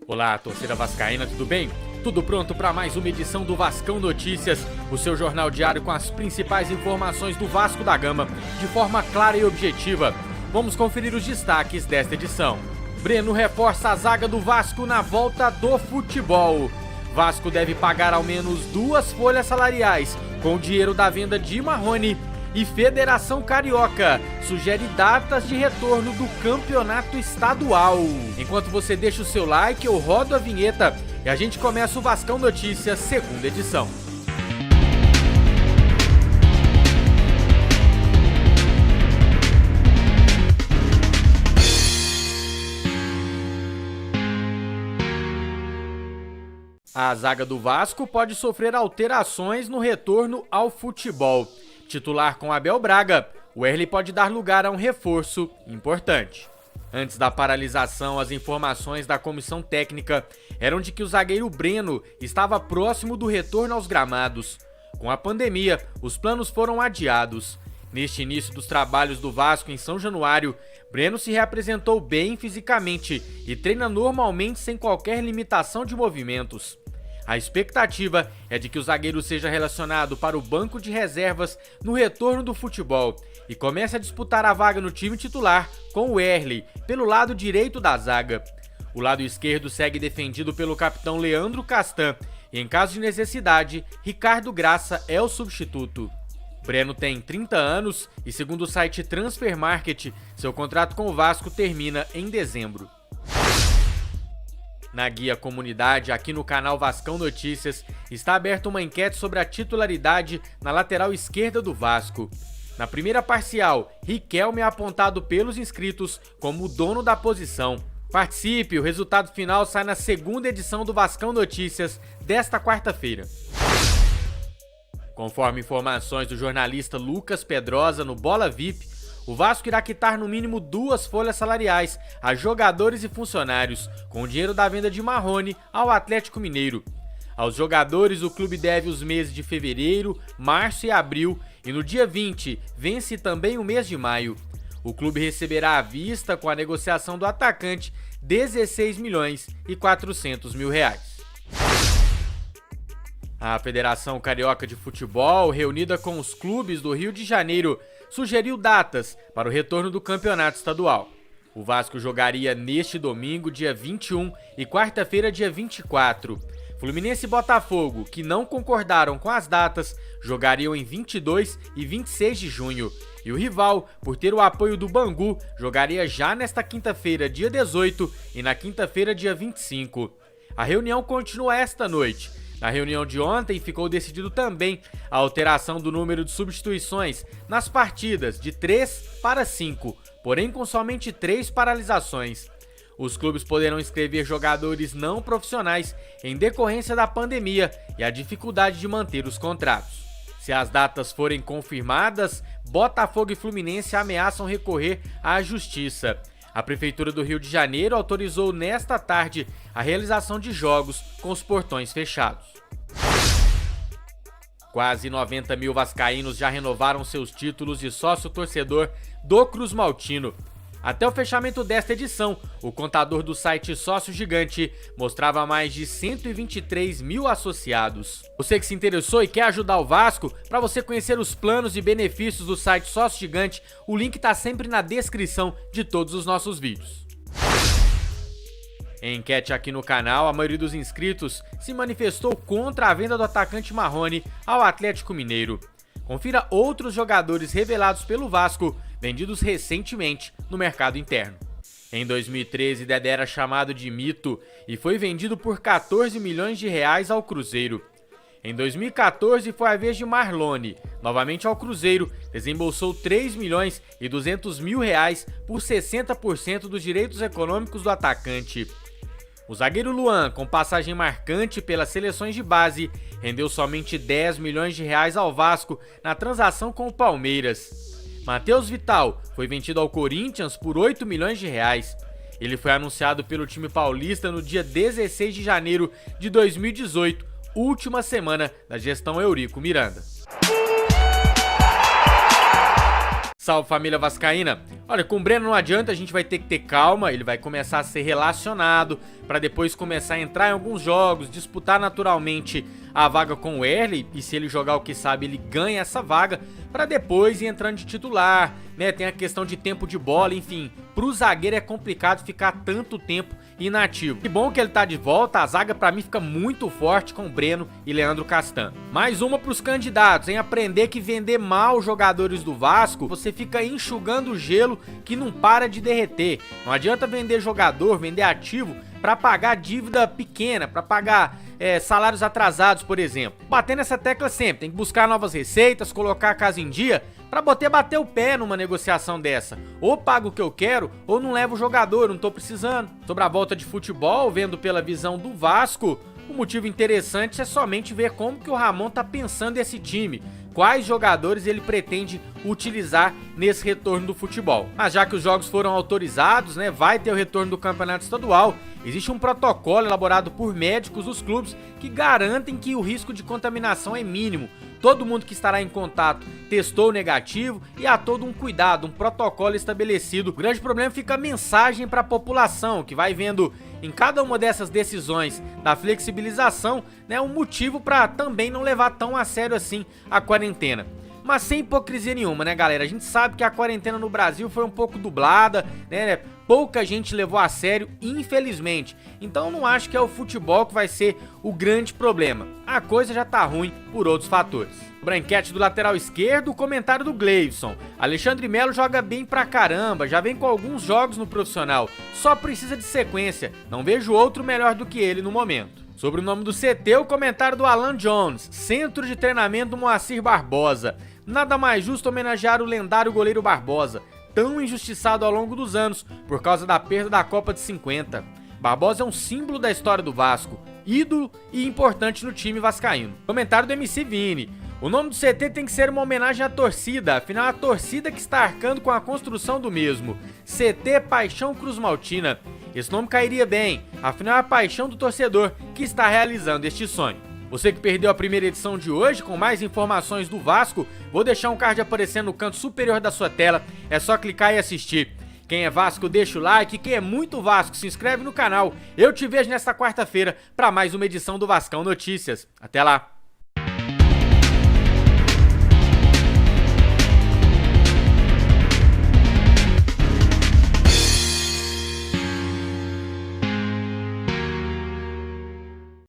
Olá, torcida vascaína, tudo bem? Tudo pronto para mais uma edição do Vascão Notícias, o seu jornal diário com as principais informações do Vasco da Gama, de forma clara e objetiva. Vamos conferir os destaques desta edição. Breno reforça a zaga do Vasco na volta do futebol. Vasco deve pagar ao menos 2 folhas salariais com o dinheiro da venda de Marrone. E Federação Carioca sugere datas de retorno do campeonato estadual. Enquanto você deixa o seu like, eu rodo a vinheta e a gente começa o Vascão Notícias, segunda edição. A zaga do Vasco pode sofrer alterações no retorno ao futebol. Titular com Abel Braga, o Wesley pode dar lugar a um reforço importante. Antes da paralisação, as informações da comissão técnica eram de que o zagueiro Breno estava próximo do retorno aos gramados. Com a pandemia, os planos foram adiados. Neste início dos trabalhos do Vasco em São Januário, Breno se reapresentou bem fisicamente e treina normalmente sem qualquer limitação de movimentos. A expectativa é de que o zagueiro seja relacionado para o banco de reservas no retorno do futebol e comece a disputar a vaga no time titular com o Wesley, pelo lado direito da zaga. O lado esquerdo segue defendido pelo capitão Leandro Castan e, em caso de necessidade, Ricardo Graça é o substituto. Breno tem 30 anos e, segundo o site Transfer Market, seu contrato com o Vasco termina em dezembro. Na guia Comunidade, aqui no canal Vascão Notícias, está aberta uma enquete sobre a titularidade na lateral esquerda do Vasco. Na primeira parcial, Riquelme é apontado pelos inscritos como o dono da posição. Participe, o resultado final sai na segunda edição do Vascão Notícias desta quarta-feira. Conforme informações do jornalista Lucas Pedrosa no Bola VIP, o Vasco irá quitar no mínimo 2 folhas salariais a jogadores e funcionários, com o dinheiro da venda de Marrone ao Atlético Mineiro. Aos jogadores, o clube deve os meses de fevereiro, março e abril, e no dia 20 vence também o mês de maio. O clube receberá à vista, com a negociação do atacante, 16 milhões e 400 mil reais. A Federação Carioca de Futebol, reunida com os clubes do Rio de Janeiro, sugeriu datas para o retorno do campeonato estadual. O Vasco jogaria neste domingo, dia 21, e quarta-feira, dia 24. Fluminense e Botafogo, que não concordaram com as datas, jogariam em 22 e 26 de junho. E o rival, por ter o apoio do Bangu, jogaria já nesta quinta-feira, dia 18, e na quinta-feira, dia 25. A reunião continua esta noite. Na reunião de ontem, ficou decidido também a alteração do número de substituições nas partidas de 3 para 5, porém com somente 3 paralisações. Os clubes poderão inscrever jogadores não profissionais em decorrência da pandemia e a dificuldade de manter os contratos. Se as datas forem confirmadas, Botafogo e Fluminense ameaçam recorrer à justiça. A Prefeitura do Rio de Janeiro autorizou nesta tarde a realização de jogos com os portões fechados. Quase 90 mil vascaínos já renovaram seus títulos de sócio-torcedor do Cruz Maltino. Até o fechamento desta edição, o contador do site Sócio Gigante mostrava mais de 123 mil associados. Você que se interessou e quer ajudar o Vasco, para você conhecer os planos e benefícios do site Sócio Gigante, o link está sempre na descrição de todos os nossos vídeos. Em enquete aqui no canal, a maioria dos inscritos se manifestou contra a venda do atacante Marrone ao Atlético Mineiro. Confira outros jogadores revelados pelo Vasco, vendidos recentemente no mercado interno. Em 2013, Dedé era chamado de mito e foi vendido por 14 milhões de reais ao Cruzeiro. Em 2014, foi a vez de Marlone, novamente ao Cruzeiro, desembolsou 3 milhões e 200 mil reais por 60% dos direitos econômicos do atacante. O zagueiro Luan, com passagem marcante pelas seleções de base, rendeu somente 10 milhões de reais ao Vasco na transação com o Palmeiras. Matheus Vital foi vendido ao Corinthians por 8 milhões de reais. Ele foi anunciado pelo time paulista no dia 16 de janeiro de 2018, última semana da gestão Eurico Miranda. Salve, família vascaína. Olha, com o Breno não adianta, a gente vai ter que ter calma, ele vai começar a ser relacionado para depois começar a entrar em alguns jogos, disputar naturalmente a vaga com o Erle, e se ele jogar o que sabe, ele ganha essa vaga, para depois ir entrando de titular, né? Tem a questão de tempo de bola, enfim, pro zagueiro é complicado ficar tanto tempo inativo. Que bom que ele tá de volta, a zaga pra mim fica muito forte com o Breno e Leandro Castan. Mais uma pros candidatos, em aprender que vender mal os jogadores do Vasco, você fica enxugando o gelo que não para de derreter. Não adianta vender jogador, vender ativo para pagar dívida pequena, para pagar salários atrasados, por exemplo. Batendo essa tecla sempre, tem que buscar novas receitas, colocar a casa em dia, para bater o pé numa negociação dessa. Ou pago o que eu quero, ou não levo o jogador, não tô precisando. Sobre a volta de futebol, vendo pela visão do Vasco, o motivo interessante é somente ver como que o Ramon tá pensando esse time, quais jogadores ele pretende utilizar nesse retorno do futebol. Mas já que os jogos foram autorizados, né, vai ter o retorno do campeonato estadual. Existe um protocolo elaborado por médicos dos clubes que garantem que o risco de contaminação é mínimo. Todo mundo que estará em contato testou negativo e há todo um cuidado, um protocolo estabelecido. O grande problema fica a mensagem para a população, que vai vendo em cada uma dessas decisões da flexibilização, né, um motivo para também não levar tão a sério assim a quarentena. Mas sem hipocrisia nenhuma, né, galera? A gente sabe que a quarentena no Brasil foi um pouco dublada, né? Pouca gente levou a sério, infelizmente. Então não acho que é o futebol que vai ser o grande problema. A coisa já tá ruim por outros fatores. Branquete do lateral esquerdo, o comentário do Gleison. Alexandre Melo joga bem pra caramba, já vem com alguns jogos no profissional. Só precisa de sequência, não vejo outro melhor do que ele no momento. Sobre o nome do CT, o comentário do Alan Jones, Centro de Treinamento Moacir Barbosa. Nada mais justo homenagear o lendário goleiro Barbosa, tão injustiçado ao longo dos anos por causa da perda da Copa de 50. Barbosa é um símbolo da história do Vasco, ídolo e importante no time vascaíno. Comentário do MC Vini. O nome do CT tem que ser uma homenagem à torcida, afinal a torcida que está arcando com a construção do mesmo. CT Paixão Cruz Maltina. Esse nome cairia bem, afinal é a paixão do torcedor que está realizando este sonho. Você que perdeu a primeira edição de hoje, com mais informações do Vasco, vou deixar um card aparecendo no canto superior da sua tela, é só clicar e assistir. Quem é Vasco deixa o like, quem é muito Vasco se inscreve no canal. Eu te vejo nesta quarta-feira para mais uma edição do Vascão Notícias. Até lá!